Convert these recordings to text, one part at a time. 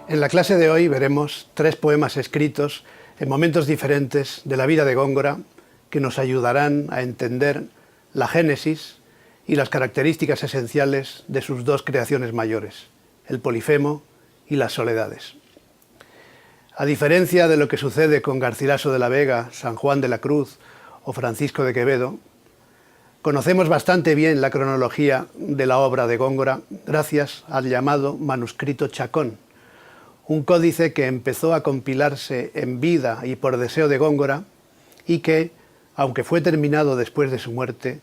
En la clase de hoy veremos 3 poemas escritos en momentos diferentes de la vida de Góngora que nos ayudarán a entender la génesis y las características esenciales de sus 2 creaciones mayores, el Polifemo y las Soledades. A diferencia de lo que sucede con Garcilaso de la Vega, San Juan de la Cruz o Francisco de Quevedo, conocemos bastante bien la cronología de la obra de Góngora gracias al llamado manuscrito Chacón, un códice que empezó a compilarse en vida y por deseo de Góngora y que, aunque fue terminado después de su muerte,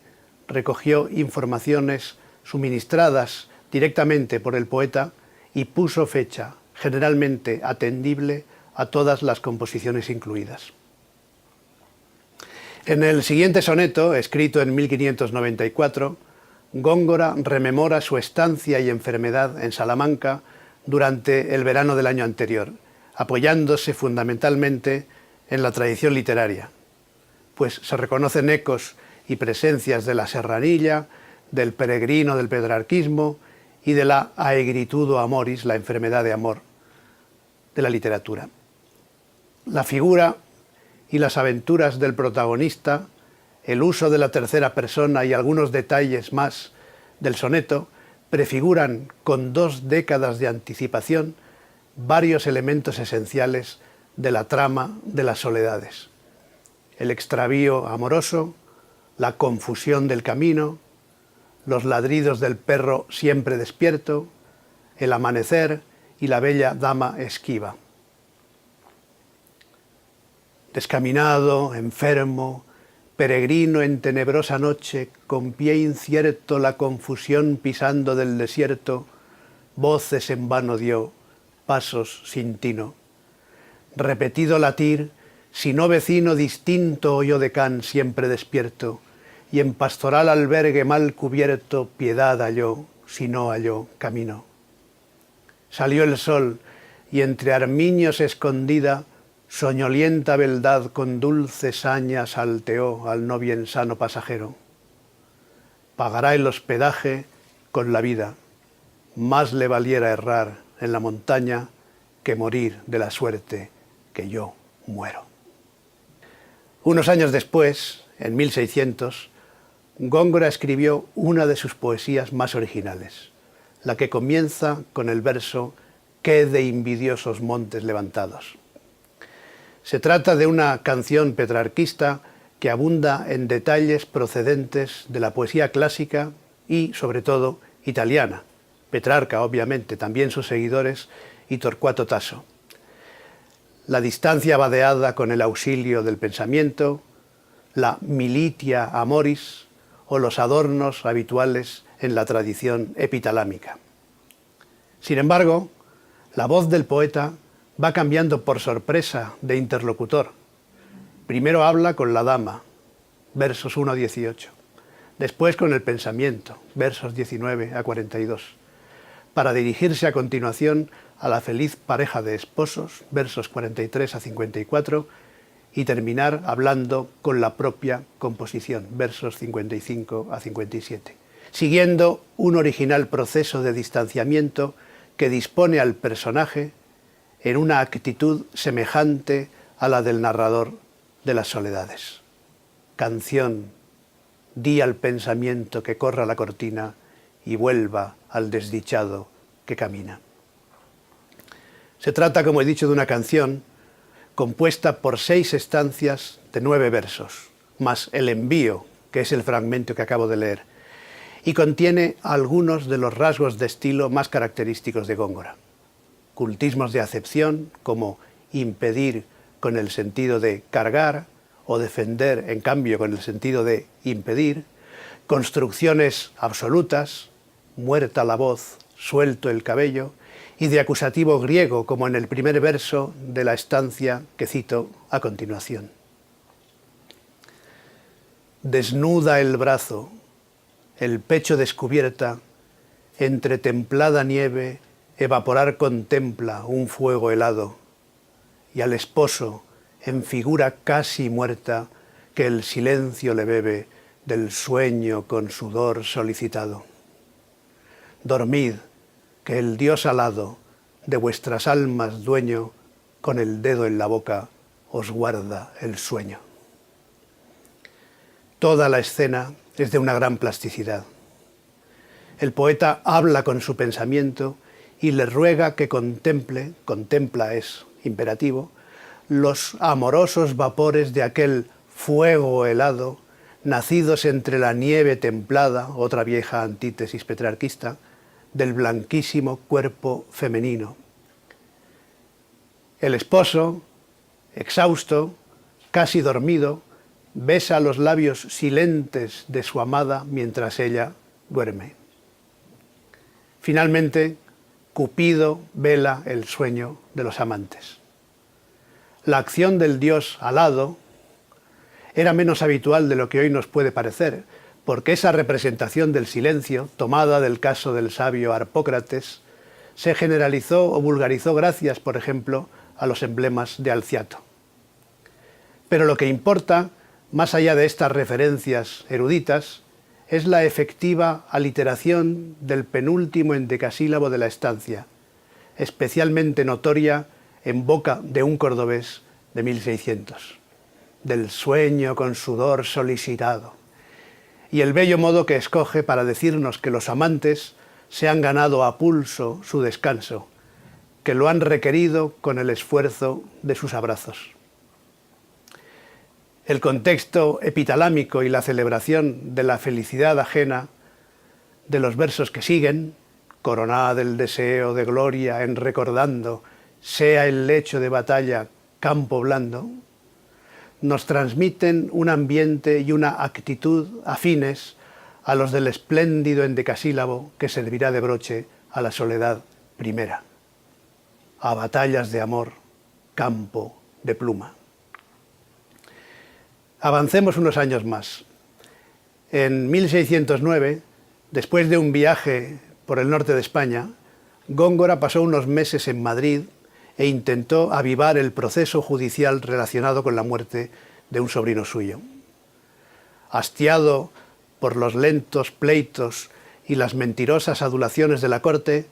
recogió informaciones suministradas directamente por el poeta y puso fecha, generalmente atendible, a todas las composiciones incluidas. En el siguiente soneto, escrito en 1594, Góngora rememora su estancia y enfermedad en Salamanca durante el verano del año anterior, apoyándose fundamentalmente en la tradición literaria, pues se reconocen ecos y presencias de la serranilla, del peregrino del petrarquismo y de la aegritudo amoris, la enfermedad de amor de la literatura. La figura y las aventuras del protagonista, el uso de la tercera persona y algunos detalles más del soneto prefiguran con 2 décadas de anticipación varios elementos esenciales de la trama de las Soledades: el extravío amoroso, la confusión del camino, los ladridos del perro siempre despierto, el amanecer y la bella dama esquiva. Descaminado, enfermo, peregrino en tenebrosa noche, con pie incierto la confusión pisando del desierto, voces en vano dio, pasos sin tino. Repetido latir, si no vecino distinto oyó de can siempre despierto, y en pastoral albergue mal cubierto piedad halló, si no halló camino. Salió el sol, y entre armiños escondida, soñolienta beldad con dulce saña salteó al no bien sano pasajero. Pagará el hospedaje con la vida, más le valiera errar en la montaña que morir de la suerte que yo muero. Unos años después, en 1600, Góngora escribió una de sus poesías más originales, la que comienza con el verso «Qué de invidiosos montes levantados». Se trata de una canción petrarquista que abunda en detalles procedentes de la poesía clásica y, sobre todo, italiana. Petrarca, obviamente, también sus seguidores, y Torquato Tasso. La distancia vadeada con el auxilio del pensamiento, la militia amoris o los adornos habituales en la tradición epitalámica. Sin embargo, la voz del poeta va cambiando por sorpresa de interlocutor. Primero habla con la dama, versos 1 a 18, después con el pensamiento, versos 19 a 42, para dirigirse a continuación a la feliz pareja de esposos, versos 43 a 54, y terminar hablando con la propia composición, versos 55 a 57, siguiendo un original proceso de distanciamiento que dispone al personaje en una actitud semejante a la del narrador de las Soledades. Canción, di al pensamiento que corra la cortina y vuelva al desdichado que camina. Se trata, como he dicho, de una canción compuesta por 6 estancias de 9 versos, más el envío, que es el fragmento que acabo de leer, y contiene algunos de los rasgos de estilo más característicos de Góngora. Cultismos de acepción, como impedir con el sentido de cargar, o defender, en cambio, con el sentido de impedir, construcciones absolutas, muerta la voz, suelto el cabello, y de acusativo griego, como en el primer verso de la estancia que cito a continuación. Desnuda el brazo, el pecho descubierta, entre templada nieve, evaporar contempla un fuego helado, y al esposo, en figura casi muerta, que el silencio le bebe del sueño con sudor solicitado. Dormid, que el Dios alado de vuestras almas dueño, con el dedo en la boca os guarda el sueño. Toda la escena es de una gran plasticidad. El poeta habla con su pensamiento y le ruega que contempla es imperativo, los amorosos vapores de aquel fuego helado, nacidos entre la nieve templada, otra vieja antítesis petrarquista, del blanquísimo cuerpo femenino. El esposo, exhausto, casi dormido, besa los labios silentes de su amada mientras ella duerme. Finalmente, Cupido vela el sueño de los amantes. La acción del dios alado era menos habitual de lo que hoy nos puede parecer, porque esa representación del silencio, tomada del caso del sabio Harpócrates, se generalizó o vulgarizó gracias, por ejemplo, a los emblemas de Alciato. Pero lo que importa, más allá de estas referencias eruditas, es la efectiva aliteración del penúltimo endecasílabo de la estancia, especialmente notoria en boca de un cordobés de 1600, del sueño con sudor solicitado, y el bello modo que escoge para decirnos que los amantes se han ganado a pulso su descanso, que lo han requerido con el esfuerzo de sus abrazos. El contexto epitalámico y la celebración de la felicidad ajena de los versos que siguen, coronada del deseo de gloria en recordando, sea el lecho de batalla campo blando, nos transmiten un ambiente y una actitud afines a los del espléndido endecasílabo que servirá de broche a la soledad primera. A batallas de amor, campo de pluma. Avancemos unos años más. En 1609, después de un viaje por el norte de España, Góngora pasó unos meses en Madrid e intentó avivar el proceso judicial relacionado con la muerte de un sobrino suyo. Hastiado por los lentos pleitos y las mentirosas adulaciones de la corte,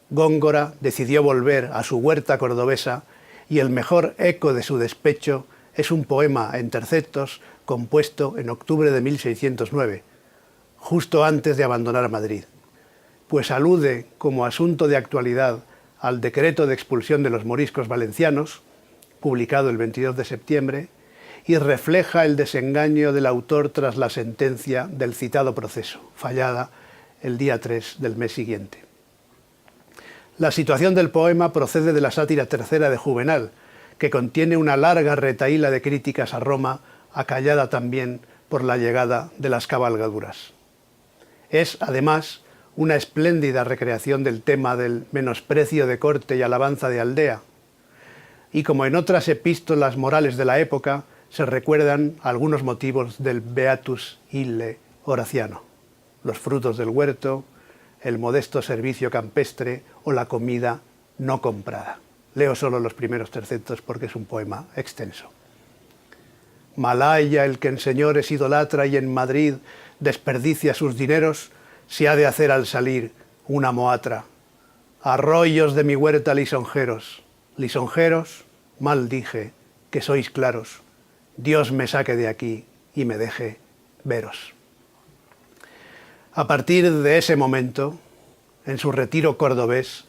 Góngora decidió volver a su huerta cordobesa y el mejor eco de su despecho es un poema en tercetos compuesto en octubre de 1609, justo antes de abandonar Madrid, pues alude como asunto de actualidad al decreto de expulsión de los moriscos valencianos, publicado el 22 de septiembre, y refleja el desengaño del autor tras la sentencia del citado proceso, fallada el día 3 del mes siguiente. La situación del poema procede de la sátira tercera de Juvenal, que contiene una larga retahíla de críticas a Roma, acallada también por la llegada de las cabalgaduras. Es, además, una espléndida recreación del tema del menosprecio de corte y alabanza de aldea, y como en otras epístolas morales de la época, se recuerdan algunos motivos del Beatus Ille Horaciano, los frutos del huerto, el modesto servicio campestre o la comida no comprada. Leo solo los primeros tercetos porque es un poema extenso. Malhaya el que en señores idolatra y en Madrid desperdicia sus dineros, si ha de hacer al salir una moatra. Arroyos de mi huerta lisonjeros, lisonjeros, mal dije, que sois claros. Dios me saque de aquí y me deje veros. A partir de ese momento, en su retiro cordobés,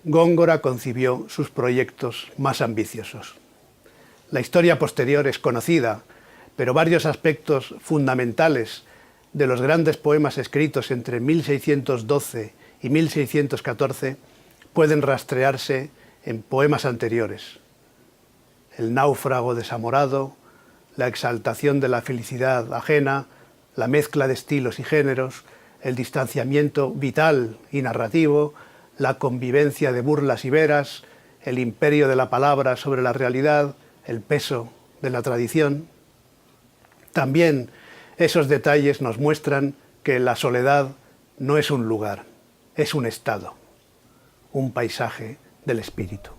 Góngora concibió sus proyectos más ambiciosos. La historia posterior es conocida, pero varios aspectos fundamentales de los grandes poemas escritos entre 1612 y 1614 pueden rastrearse en poemas anteriores. El náufrago desamorado, la exaltación de la felicidad ajena, la mezcla de estilos y géneros, el distanciamiento vital y narrativo, la convivencia de burlas y veras, el imperio de la palabra sobre la realidad, el peso de la tradición. También esos detalles nos muestran que la soledad no es un lugar, es un estado, un paisaje del espíritu.